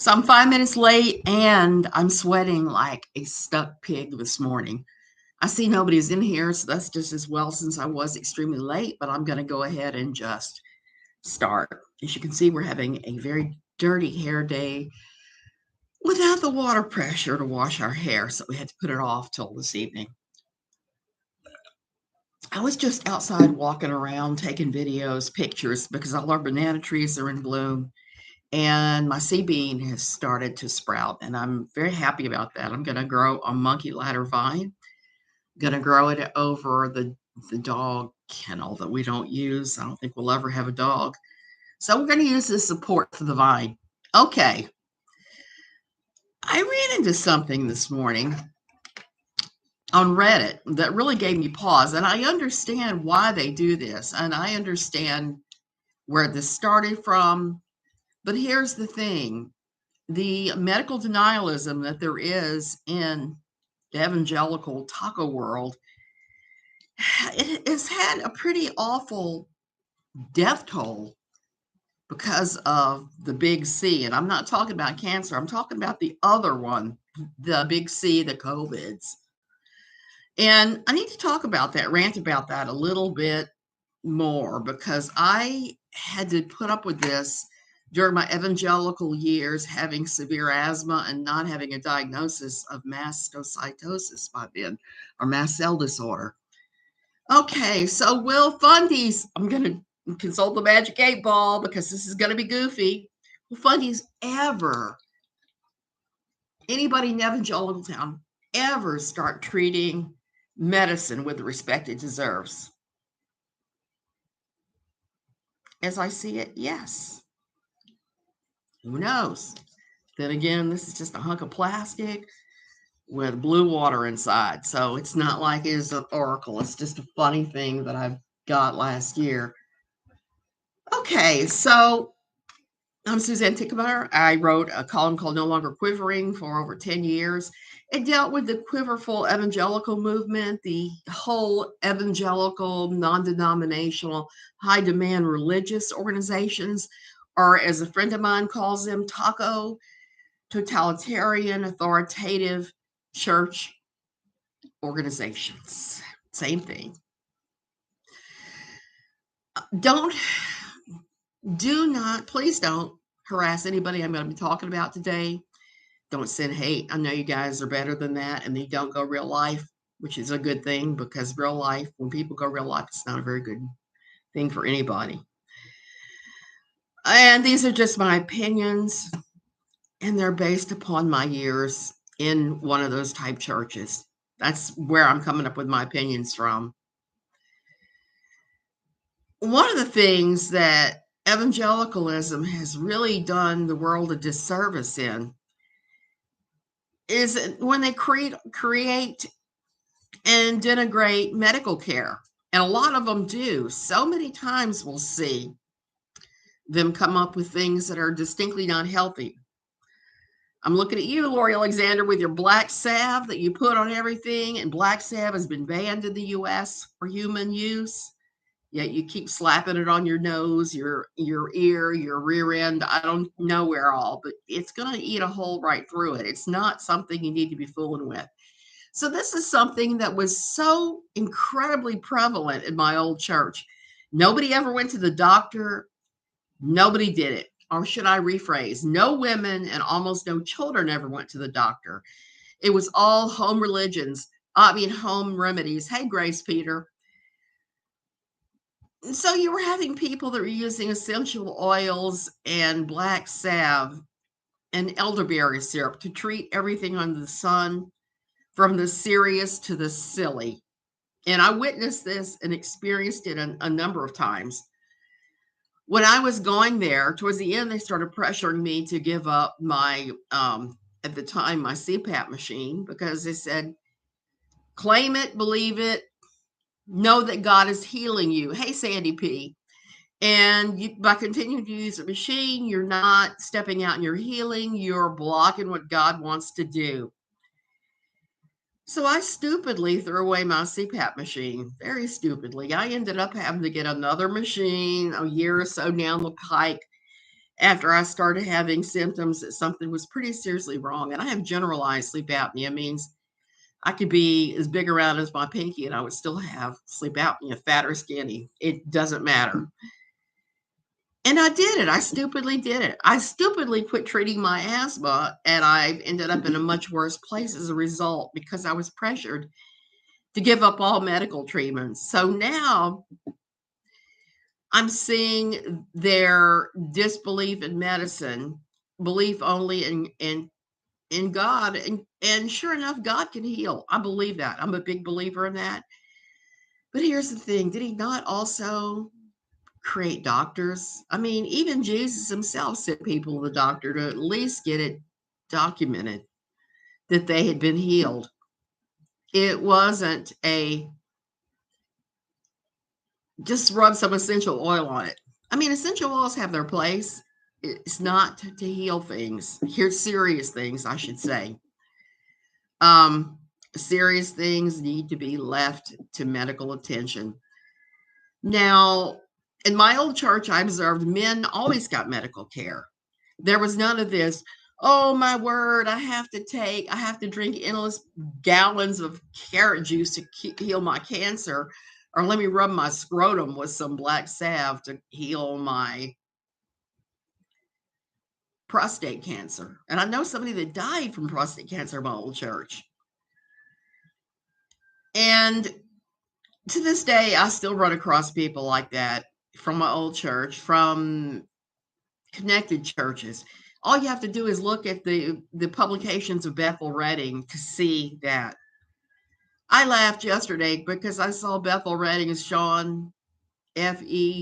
So I'm 5 minutes late and I'm sweating like a stuck pig this morning. I see nobody's in here, so that's just as well since I was extremely late, but I'm going to go ahead and just start. As you can see, we're having a very dirty hair day without the water pressure to wash our hair, so we had to put it off till this evening. I was just outside walking around, taking videos, pictures, because all our banana trees are in bloom. And my sea bean has started to sprout, and I'm very happy about that. I'm going to grow a monkey ladder vine. I'm going to grow it over the dog kennel that we don't use. I don't think we'll ever have a dog. So we're going to use this support for the vine. Okay. I ran into something this morning on Reddit that really gave me pause, and I understand why they do this, and I understand where this started from. But here's the thing. The medical denialism that there is in the evangelical taco world, it has had a pretty awful death toll because of the big C. And I'm not talking about cancer. I'm talking about the other one, the big C, the COVIDs. And I need to talk about that, rant about that a little bit more, because I had to put up with this during my evangelical years, having severe asthma and not having a diagnosis of mastocytosis by then, or mast cell disorder. Okay, so will fundies, I'm going to consult the magic 8 ball because this is going to be goofy. Will fundies ever, anybody in evangelical town, ever start treating medicine with the respect it deserves? As I see it, yes. Who knows? Then again, this is just a hunk of plastic with blue water inside. So it's not like it's an oracle. It's just a funny thing that I've got last year. Okay, so I'm Suzanne Tickemeyer. I wrote a column called No Longer Quivering for over 10 years. It dealt with the quiverful evangelical movement, the whole evangelical, non-denominational, high-demand religious organizations, or as a friend of mine calls them, TACO, totalitarian, authoritative church organizations. Same thing. Please don't harass anybody I'm going to be talking about today. Don't send hate. I know you guys are better than that, and they don't go real life, which is a good thing, because real life, when people go real life, it's not a very good thing for anybody. And these are just my opinions, and they're based upon my years in one of those type churches. That's where I'm coming up with my opinions from. One of the things that evangelicalism has really done the world a disservice in is when they create and denigrate medical care. And a lot of them do. So many times we'll see them come up with things that are distinctly not healthy. I'm looking at you, Lori Alexander, with your black salve that you put on everything. And black salve has been banned in the US for human use. Yet you keep slapping it on your nose, your ear, your rear end. I don't know where all, but it's going to eat a hole right through it. It's not something you need to be fooling with. So this is something that was so incredibly prevalent in my old church. Nobody ever went to the doctor. Nobody did it. Or should I rephrase? No women and almost no children ever went to the doctor. It was all home home remedies. Hey, Grace Peter. So you were having people that were using essential oils and black salve and elderberry syrup to treat everything under the sun, from the serious to the silly. And I witnessed this and experienced it a number of times. When I was going there, towards the end, they started pressuring me to give up my, at the time, my CPAP machine, because they said, claim it, believe it, know that God is healing you. Hey, Sandy P. And by continuing to use the machine, you're not stepping out in your healing, you're blocking what God wants to do. So I stupidly threw away my CPAP machine, very stupidly. I ended up having to get another machine a year or so down the pike. after I started having symptoms that something was pretty seriously wrong. And I have generalized sleep apnea, means I could be as big around as my pinky and I would still have sleep apnea, fat or skinny. It doesn't matter. And I did it. I stupidly did it. I stupidly quit treating my asthma, and I ended up in a much worse place as a result because I was pressured to give up all medical treatments. So now I'm seeing their disbelief in medicine, belief only in God, and sure enough, God can heal. I believe that. I'm a big believer in that. But here's the thing: did He not also create doctors? I mean, even Jesus Himself sent people to the doctor to at least get it documented that they had been healed. It wasn't a just rub some essential oil on it. I mean, essential oils have their place. It's not to heal things. Here's serious things, I should say. Um, Serious things need to be left to medical attention. Now, in my old church, I observed men always got medical care. There was none of this, oh my word, I have to drink endless gallons of carrot juice to heal my cancer, or let me rub my scrotum with some black salve to heal my prostate cancer. And I know somebody that died from prostate cancer in my old church. And to this day, I still run across people like that from my old church, from connected churches. All you have to do is look at the publications of Bethel Redding to see that. I laughed yesterday because I saw Bethel Redding's Sean, FEUCH,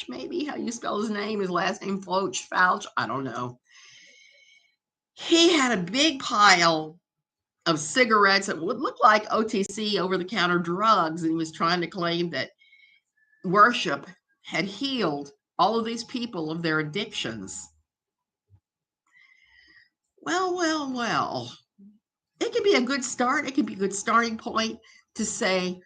maybe how you spell his name, his last name, Fouch, I don't know. He had a big pile of cigarettes that would look like OTC, over-the-counter drugs, and he was trying to claim that worship had healed all of these people of their addictions. Well. It could be a good start. It could be a good starting point to say,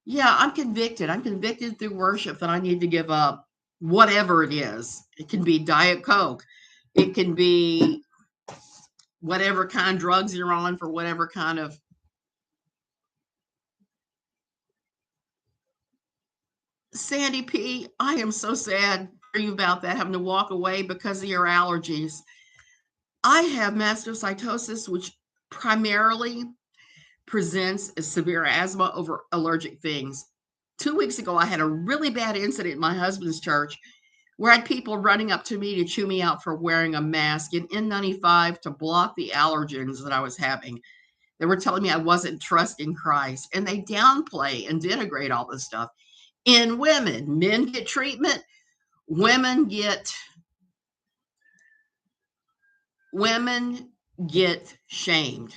yeah, I'm convicted. I'm convicted through worship that I need to give up whatever it is. It can be Diet Coke. It can be whatever kind of drugs you're on for whatever kind of Sandy P, I am so sad for you about that, having to walk away because of your allergies. I have mastocytosis, which primarily presents as severe asthma over allergic things. 2 weeks ago, I had a really bad incident in my husband's church where I had people running up to me to chew me out for wearing a mask and N95 to block the allergens that I was having. They were telling me I wasn't trusting Christ, and they downplay and denigrate all this stuff. In women, men get treatment, women get shamed.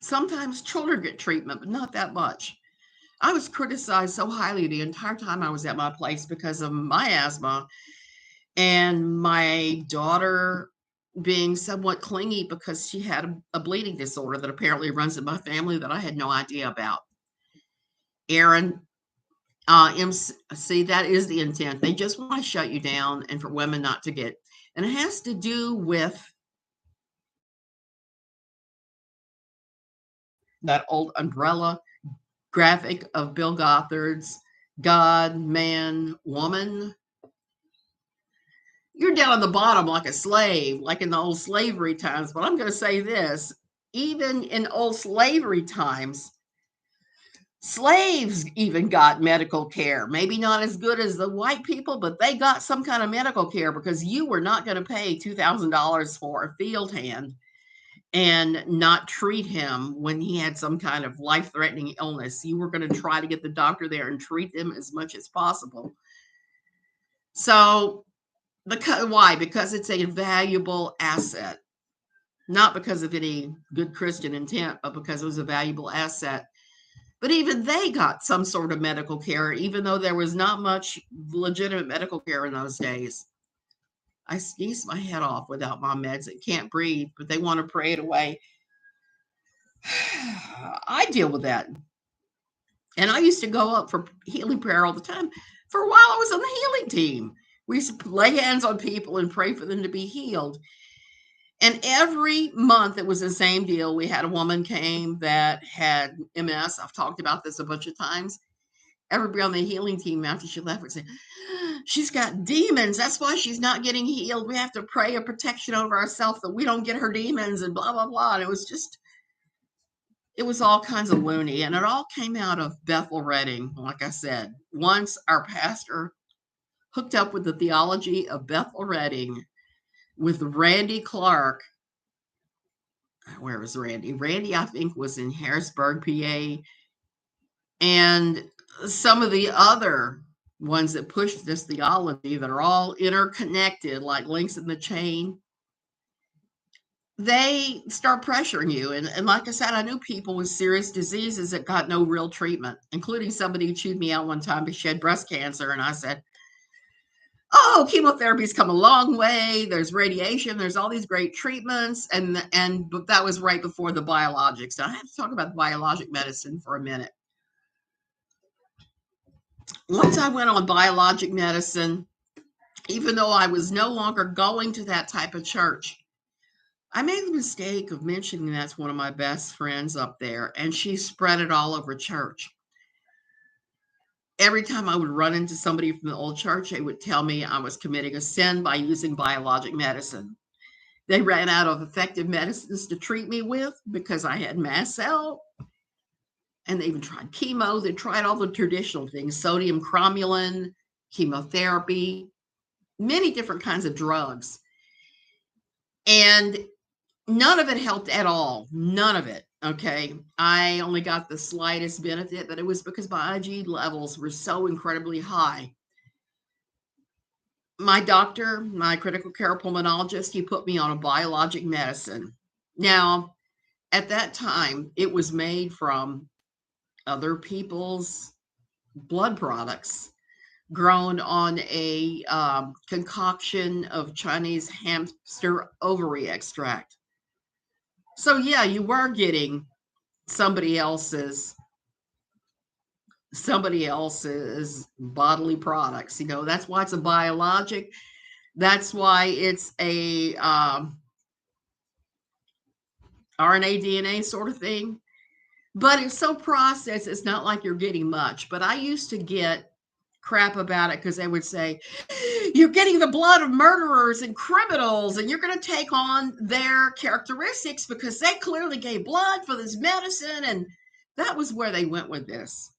Sometimes children get treatment, but not that much. I was criticized so highly the entire time I was at my place because of my asthma and my daughter being somewhat clingy because she had a bleeding disorder that apparently runs in my family that I had no idea about. Aaron, MC, that is the intent. They just want to shut you down and for women not to get, and it has to do with that old umbrella graphic of Bill Gothard's God, man, woman. You're down on the bottom like a slave, like in the old slavery times. But I'm going to say this, even in old slavery times, slaves even got medical care. Maybe not as good as the white people, but they got some kind of medical care because you were not going to pay $2,000 for a field hand and not treat him when he had some kind of life-threatening illness. You were going to try to get the doctor there and treat them as much as possible. So why? Because it's a valuable asset, not because of any good Christian intent, but because it was a valuable asset. But even they got some sort of medical care, even though there was not much legitimate medical care in those days. I sneezed my head off without my meds. I can't breathe, but they want to pray it away. I deal with that. And I used to go up for healing prayer all the time. For a while, I was on the healing team. We used to lay hands on people and pray for them to be healed. And every month, it was the same deal. We had a woman came that had MS. I've talked about this a bunch of times. Everybody on the healing team, after she left, would say, she's got demons. That's why she's not getting healed. We have to pray a protection over ourselves that we don't get her demons and blah, blah, blah. And it was all kinds of loony. And it all came out of Bethel Redding. Like I said, once our pastor hooked up with the theology of Bethel Redding with Randy Clark. Where was Randy? Randy, I think, was in Harrisburg, PA. And some of the other ones that push this theology that are all interconnected, like links in the chain, they start pressuring you. And like I said, I knew people with serious diseases that got no real treatment, including somebody who chewed me out one time because she had breast cancer. And I said, oh, chemotherapy's come a long way. There's radiation. There's all these great treatments. But that was right before the biologics. So I have to talk about biologic medicine for a minute. Once I went on biologic medicine, even though I was no longer going to that type of church, I made the mistake of mentioning that's one of my best friends up there, and she spread it all over church. Every time I would run into somebody from the old church, they would tell me I was committing a sin by using biologic medicine. They ran out of effective medicines to treat me with because I had mast cell. And they even tried chemo. They tried all the traditional things, sodium cromulin, chemotherapy, many different kinds of drugs. And none of it helped at all. None of it. Okay. I only got the slightest benefit, but it was because my IG levels were so incredibly high. My doctor, my critical care pulmonologist, he put me on a biologic medicine. Now, at that time, it was made from other people's blood products grown on a concoction of Chinese hamster ovary extract. So yeah, you were getting somebody else's bodily products. That's why it's a biologic. That's why it's a RNA, DNA sort of thing. But it's so processed, it's not like you're getting much. But I used to get crap about it because they would say, you're getting the blood of murderers and criminals, and you're going to take on their characteristics because they clearly gave blood for this medicine. And that was where they went with this.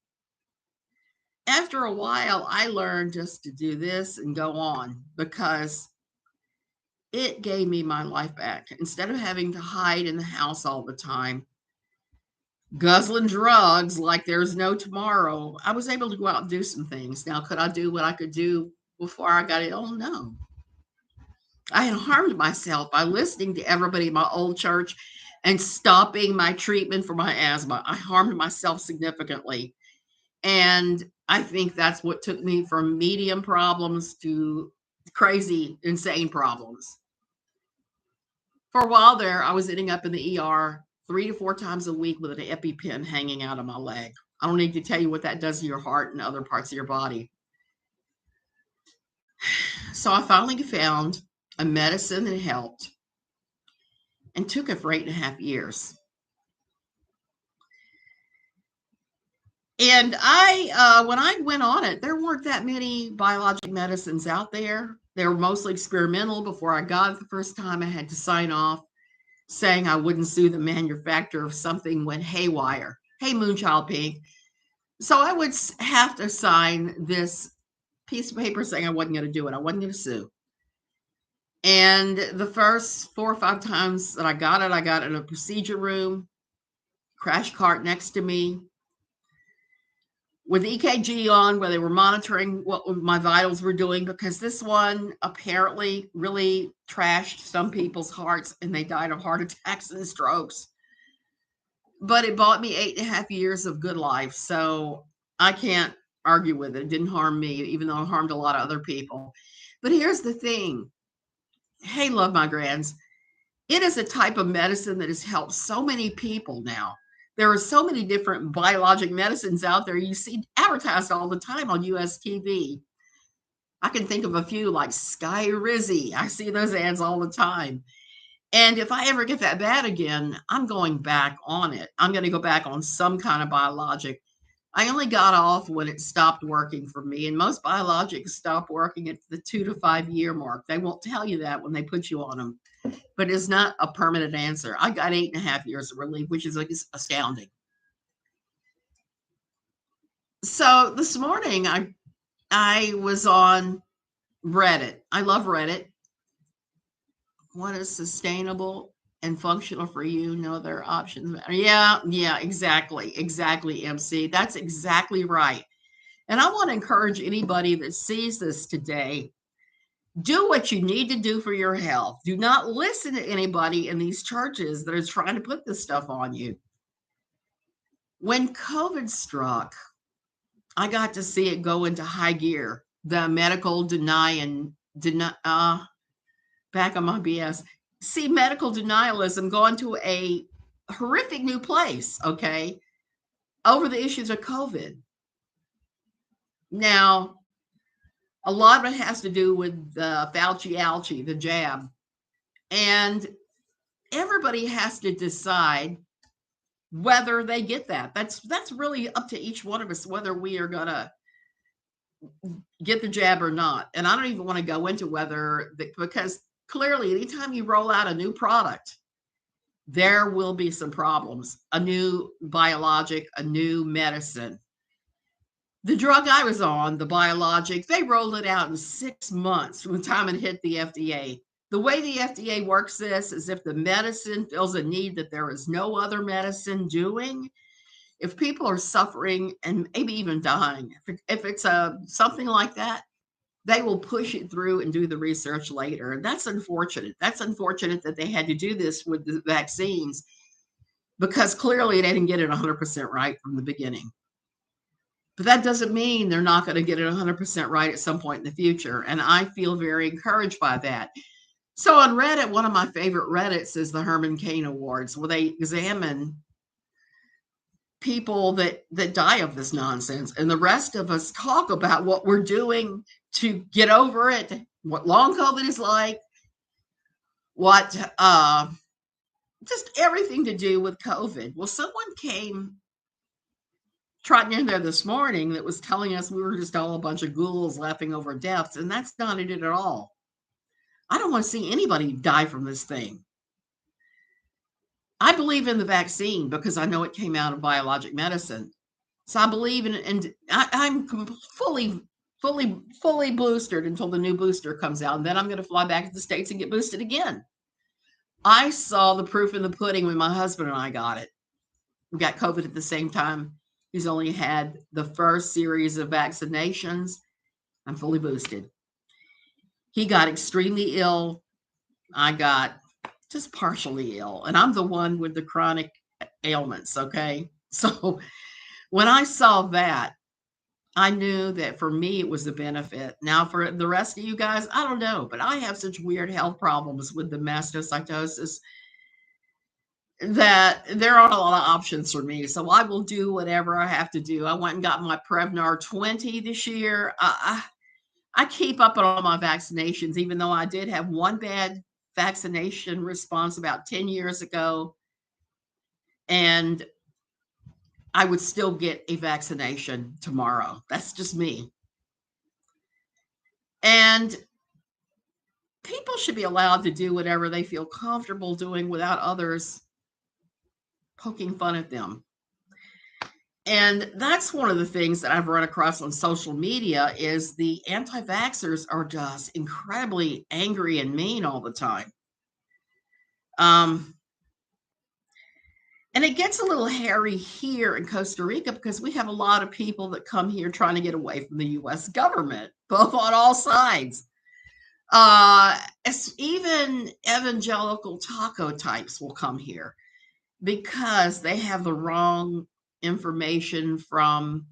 After a while, I learned just to do this and go on because it gave me my life back. Instead of having to hide in the house all the time, guzzling drugs like there's no tomorrow, I was able to go out and do some things. Now, could I do what I could do before I got ill? No. I had harmed myself by listening to everybody in my old church and stopping my treatment for my asthma. I harmed myself significantly. And I think that's what took me from medium problems to crazy, insane problems. For a while there, I was ending up in the ER 3 to 4 times a week with an EpiPen hanging out of my leg. I don't need to tell you what that does to your heart and other parts of your body. So I finally found a medicine that helped and took it for 8.5 years. And when I went on it, there weren't that many biologic medicines out there. They were mostly experimental. Before I got it the first time, I had to sign off saying I wouldn't sue the manufacturer if something went haywire. Hey, Moonchild Pink. So I would have to sign this piece of paper saying I wasn't going to do it. I wasn't going to sue. And the first 4 or 5 times that I got it in a procedure room, crash cart next to me, with EKG on, where they were monitoring what my vitals were doing, because this one apparently really trashed some people's hearts and they died of heart attacks and strokes. But it bought me 8.5 years of good life. So I can't argue with it. It didn't harm me, even though it harmed a lot of other people. But here's the thing. Hey, love my grands. It is a type of medicine that has helped so many people now There are so many different biologic medicines out there. You see advertised all the time on US TV. I can think of a few like Sky Rizzy. I see those ads all the time. And if I ever get that bad again, I'm going back on it. I'm going to go back on some kind of biologic. I only got off when it stopped working for me. And most biologics stop working at the 2 to 5 year mark. They won't tell you that when they put you on them, but it's not a permanent answer. I got 8.5 years of relief, which is like astounding. So this morning I was on Reddit. I love Reddit. What is sustainable and functional for you? No other options. Yeah, exactly, MC. That's exactly right. And I want to encourage anybody that sees this today, do what you need to do for your health. Do not listen to anybody in these churches that are trying to put this stuff on you. When COVID struck, I got to see it go into high gear. The medical back on my BS. See medical denialism going to a horrific new place, okay, over the issues of COVID. Now, a lot of it has to do with the Fauci, the jab. And everybody has to decide whether they get that. That's really up to each one of us, whether we are going to get the jab or not. And I don't even want to go into whether, because clearly anytime you roll out a new product, there will be some problems. A new biologic, a new medicine. The drug I was on, the biologic, they rolled it out in 6 months from the time it hit the FDA. The way the FDA works this is if the medicine feels a need that there is no other medicine doing, if people are suffering and maybe even dying, if it's something like that, they will push it through and do the research later. And that's unfortunate. That's unfortunate that they had to do this with the vaccines, because clearly they didn't get it 100% right from the beginning. But that doesn't mean they're not going to get it 100% right at some point in the future. And I feel very encouraged by that. So on Reddit, one of my favorite Reddits is the Herman Cain Awards, where they examine people that die of this nonsense. And the rest of us talk about what we're doing to get over it, what long COVID is like, what just everything to do with COVID. Well, someone came trotting in there this morning that was telling us we were just all a bunch of ghouls laughing over deaths, and that's not it at all. I don't want to see anybody die from this thing. I believe in the vaccine because I know it came out of biologic medicine. So I believe in it, and I'm fully boosted until the new booster comes out, and then I'm going to fly back to the States and get boosted again. I saw the proof in the pudding when my husband and I got it. We got COVID at the same time. He's only had the first series of vaccinations. I'm fully boosted. He got extremely ill. I got just partially ill, and I'm the one with the chronic ailments, okay? So when I saw that, I knew that for me, it was a benefit. Now, for the rest of you guys, I don't know, but I have such weird health problems with the mastocytosis that there aren't a lot of options for me. So I will do whatever I have to do. I went and got my Prevnar 20 this year. I keep up on all my vaccinations, even though I did have one bad vaccination response about 10 years ago. And I would still get a vaccination tomorrow. That's just me. And people should be allowed to do whatever they feel comfortable doing without others poking fun at them. And that's one of the things that I've run across on social media is the anti-vaxxers are just incredibly angry and mean all the time. And it gets a little hairy here in Costa Rica because we have a lot of people that come here trying to get away from the U.S. government, both on all sides. Even evangelical taco types will come here because they have the wrong information from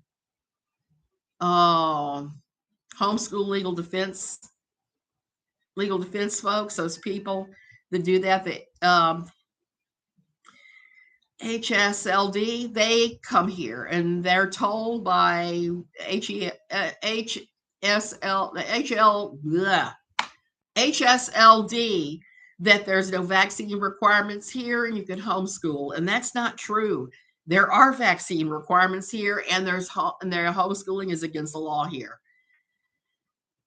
homeschool legal defense folks, those people that do that. HSLD, they come here and they're told by HSLD that there's no vaccine requirements here and you can homeschool. And that's not true. There are vaccine requirements here, and their homeschooling is against the law here.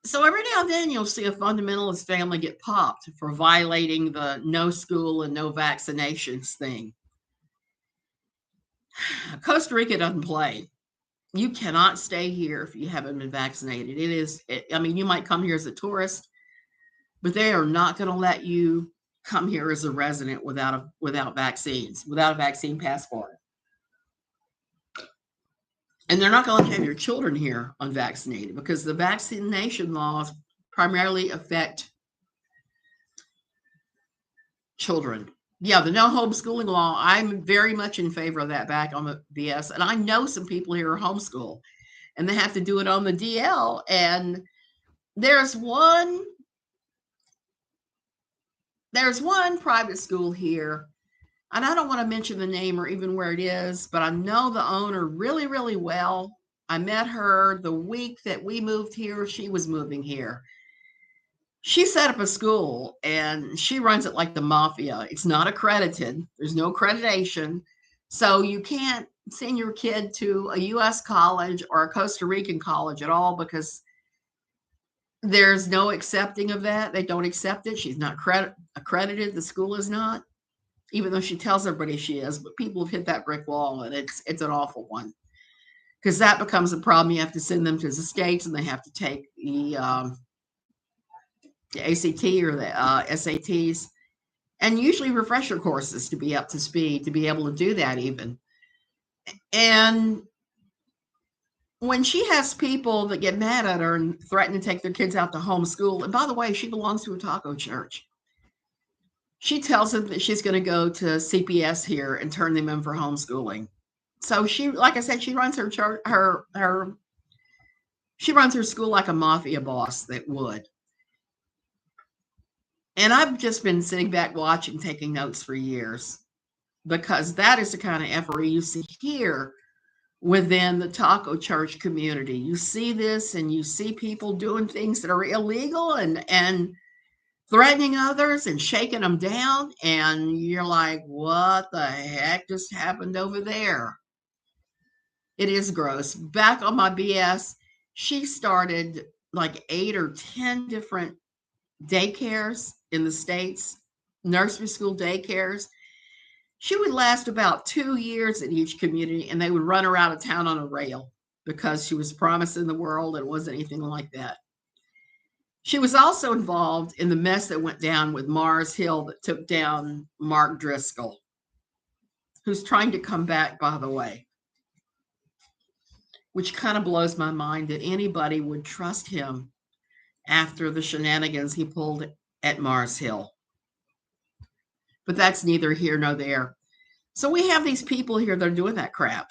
So every now and then you'll see a fundamentalist family get popped for violating the no school and no vaccinations thing. Costa Rica doesn't play. You cannot stay here if you haven't been vaccinated. I mean, you might come here as a tourist, but they are not going to let you come here as a resident without vaccines, without a vaccine passport. And they're not going to have your children here unvaccinated, because the vaccination laws primarily affect children. Yeah, the no homeschooling law, I'm very much in favor of that back on the BS. And I know some people here are homeschool and they have to do it on the DL. And there's one private school here, and I don't want to mention the name or even where it is, but I know the owner really, really well. I met her the week that we moved here. She was moving here. She set up a school and she runs it like the mafia. It's not accredited. There's no accreditation. So you can't send your kid to a U.S. college or a Costa Rican college at all, because there's no accepting of that. They don't accept it. She's not accredited. The school is not, even though she tells everybody she is. But people have hit that brick wall, and it's an awful one, because that becomes a problem. You have to send them to the States, and they have to take the ACT or the SATs, and usually refresher courses to be up to speed, to be able to do that even. And when she has people that get mad at her and threaten to take their kids out to homeschool, and by the way, she belongs to a taco church. She tells them that she's going to go to CPS here and turn them in for homeschooling. So she, like I said, she runs her church, she runs her school like a mafia boss that would. And I've just been sitting back watching, taking notes for years, because that is the kind of effery you see here within the taco church community. You see this, and you see people doing things that are illegal and threatening others and shaking them down. And you're like, what the heck just happened over there? It is gross. Back on my BS, she started like 8 or 10 different daycares in the States, nursery school daycares. She would last about 2 years in each community, and they would run her out of town on a rail because she was promising the world, and it wasn't anything like that. She was also involved in the mess that went down with Mars Hill that took down Mark Driscoll, who's trying to come back, by the way, which kind of blows my mind that anybody would trust him after the shenanigans he pulled at Mars Hill. But that's neither here nor there. So we have these people here that are doing that crap.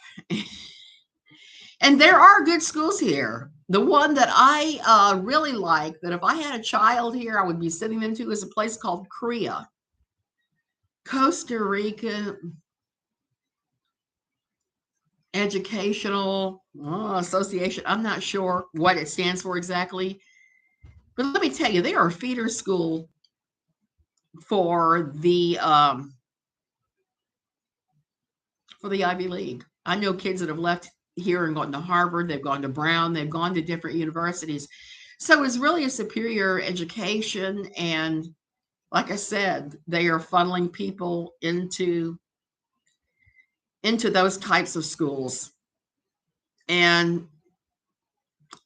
And there are good schools here. The one that I really like, that if I had a child here, I would be sending them to, is a place called CREA, Costa Rica Educational Association. I'm not sure what it stands for exactly. But let me tell you, they are a feeder school for the Ivy League. I know kids that have left here and gone to Harvard, they've gone to Brown, they've gone to different universities. So it's really a superior education. And like I said, they are funneling people into those types of schools. And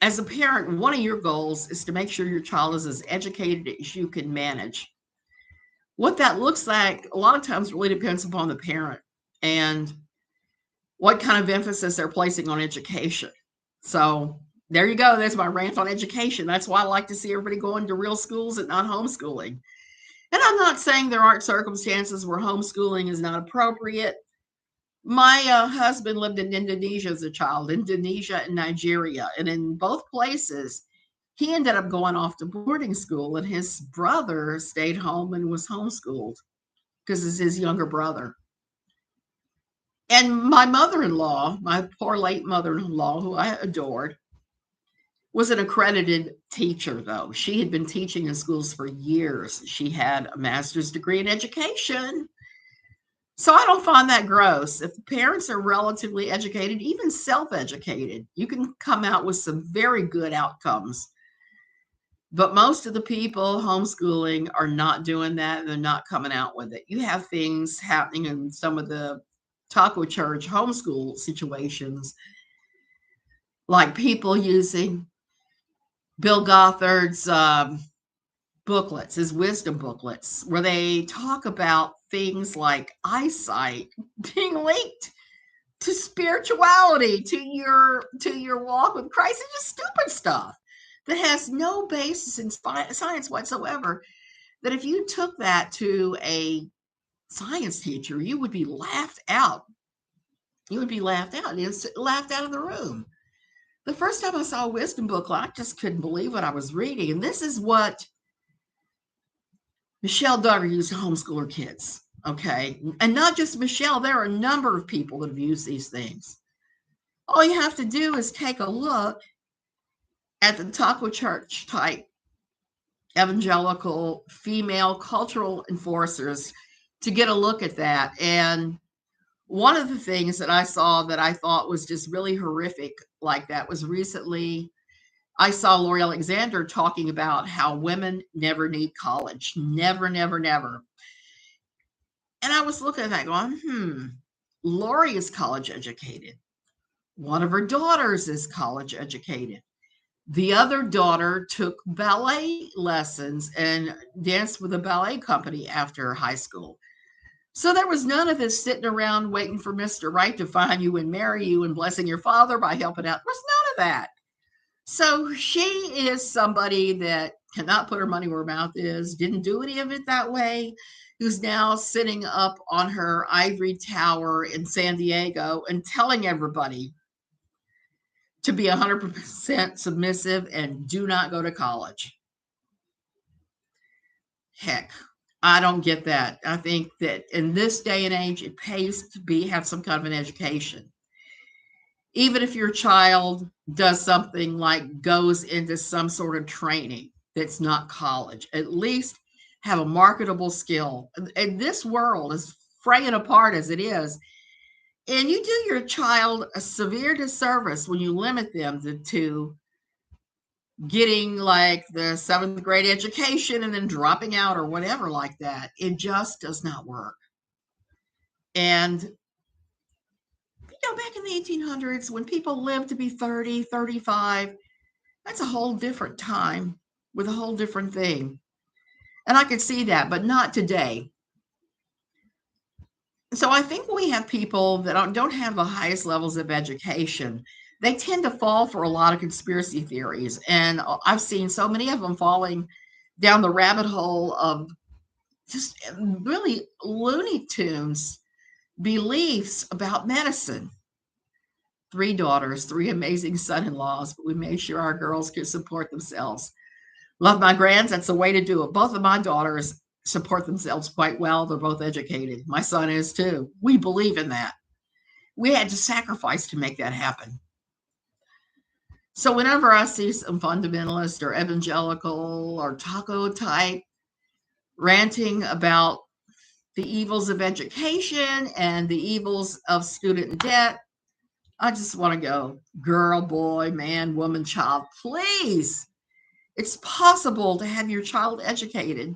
as a parent, one of your goals is to make sure your child is as educated as you can manage. What that looks like a lot of times really depends upon the parent and what kind of emphasis they're placing on education. So there you go. There's my rant on education. That's why I like to see everybody going to real schools and not homeschooling. And I'm not saying there aren't circumstances where homeschooling is not appropriate. My husband lived in Indonesia as a child, Indonesia and Nigeria. And in both places, he ended up going off to boarding school, and his brother stayed home and was homeschooled because it's his younger brother. And my mother-in-law, my poor late mother-in-law, who I adored, was an accredited teacher, though. She had been teaching in schools for years. She had a master's degree in education. So I don't find that gross. If the parents are relatively educated, even self-educated, you can come out with some very good outcomes. But most of the people homeschooling are not doing that. They're not coming out with it. You have things happening in some of the taco church homeschool situations, like people using Bill Gothard's booklets, his wisdom booklets, where they talk about things like eyesight being linked to spirituality, to your walk with Christ, and just stupid stuff that has no basis in science whatsoever. That if you took that to a science teacher, you would be laughed out. You would be laughed out. Laughed out of the room. The first time I saw a wisdom booklet, I just couldn't believe what I was reading. And this is what Michelle Duggar used to homeschool her kids. Okay. And not just Michelle, there are a number of people that have used these things. All you have to do is take a look at the taco church type evangelical female cultural enforcers to get a look at that. And one of the things that I saw that I thought was just really horrific like that was recently I saw Lori Alexander talking about how women never need college. Never, never, never. And I was looking at that going, Lori is college educated. One of her daughters is college educated. The other daughter took ballet lessons and danced with a ballet company after high school. So there was none of this sitting around waiting for Mr. Right to find you and marry you and blessing your father by helping out. There was none of that. So she is somebody that cannot put her money where her mouth is, didn't do any of it that way, who's now sitting up on her ivory tower in San Diego and telling everybody to be 100% submissive and do not go to college. Heck, I don't get that. I think that in this day and age, it pays to have some kind of an education. Even if your child does something like goes into some sort of training that's not college, at least have a marketable skill. And this world, is fraying apart as it is, and you do your child a severe disservice when you limit them to getting like the 7th grade education and then dropping out or whatever like that. It just does not work. And back in the 1800s, when people lived to be 30, 35, that's a whole different time with a whole different thing. And I could see that, but not today. So I think when we have people that don't have the highest levels of education, they tend to fall for a lot of conspiracy theories. And I've seen so many of them falling down the rabbit hole of just really Looney Tunes beliefs about medicine. 3 daughters, 3 amazing son-in-laws, but we made sure our girls could support themselves. Love my grands. That's the way to do it. Both of my daughters support themselves quite well. They're both educated. My son is too. We believe in that. We had to sacrifice to make that happen. So whenever I see some fundamentalist or evangelical or taco type ranting about the evils of education and the evils of student debt, I just want to go, girl, boy, man, woman, child, please. It's possible to have your child educated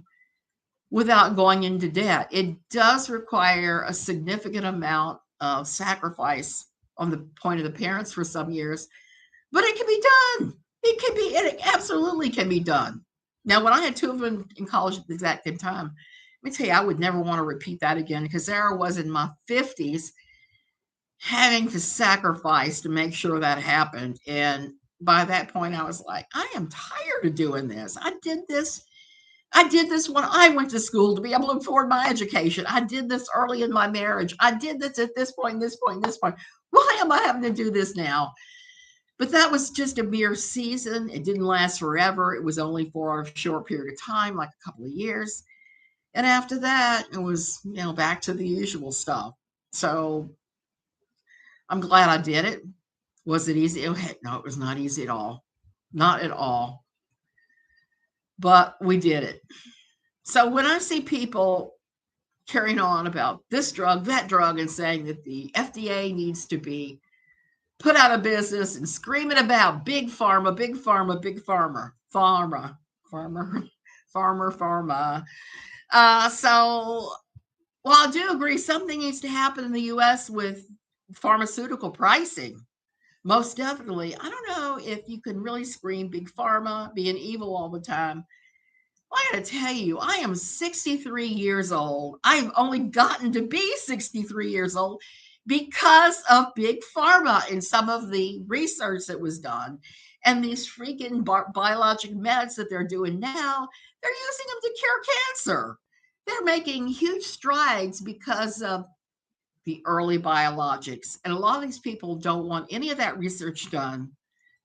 without going into debt. It does require a significant amount of sacrifice on the point of the parents for some years, but it can be done. It absolutely can be done. Now, when I had 2 of them in college at the exact same time, let me tell you, I would never want to repeat that again, because there I was in my 50s having to sacrifice to make sure that happened. And by that point, I was like, I am tired of doing this. I did this when I went to school to be able to afford my education. I did this early in my marriage. I did this at this point, this point, this point. Why am I having to do this now? But that was just a mere season. It didn't last forever. It was only for a short period of time, like a couple of years. And after that, it was, back to the usual stuff. So I'm glad I did it. Was it easy? Oh, heck no, it was not easy at all. Not at all. But we did it. So when I see people carrying on about this drug, that drug, and saying that the FDA needs to be put out of business and screaming about big pharma, big pharma, big pharma, pharma, pharma. So, well, I do agree something needs to happen in the U.S. with pharmaceutical pricing. Most definitely. I don't know if you can really scream big pharma being evil all the time. I got to tell you, I am 63 years old. I've only gotten to be 63 years old because of big pharma and some of the research that was done. And these freaking biologic meds that they're doing now, they're using them to cure cancer. They're making huge strides because of the early biologics. And a lot of these people don't want any of that research done.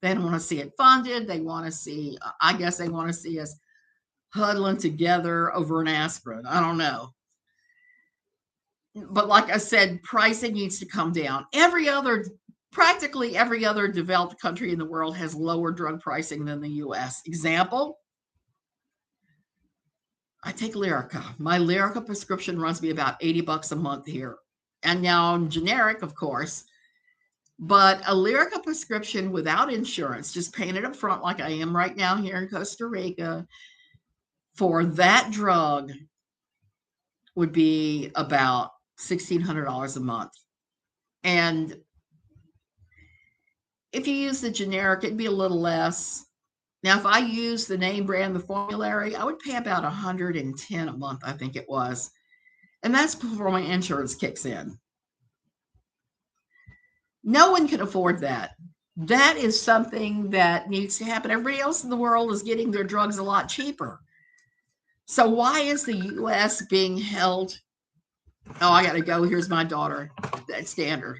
They don't want to see it funded. They want to see, I guess they want to see us huddling together over an aspirin. I don't know. But like I said, pricing needs to come down. Practically every other developed country in the world has lower drug pricing than the US. Example, I take Lyrica. My Lyrica prescription runs me about $80 a month here. And now I'm generic, of course, but a Lyrica prescription without insurance, just paying it up front like I am right now here in Costa Rica, for that drug would be about $1,600 a month. And if you use the generic, it'd be a little less. Now, if I use the name brand, the formulary, I would pay about $110 a month, I think it was. And that's before my insurance kicks in. No one can afford that. That is something that needs to happen. Everybody else in the world is getting their drugs a lot cheaper. So why is the US being held? Oh, I got to go. Here's my daughter. That's standard.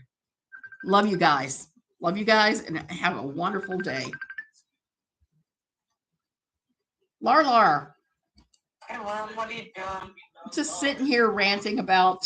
Love you guys. Love you guys and have a wonderful day. Lar. Hey, Lynn, what are you doing? Just sitting here ranting about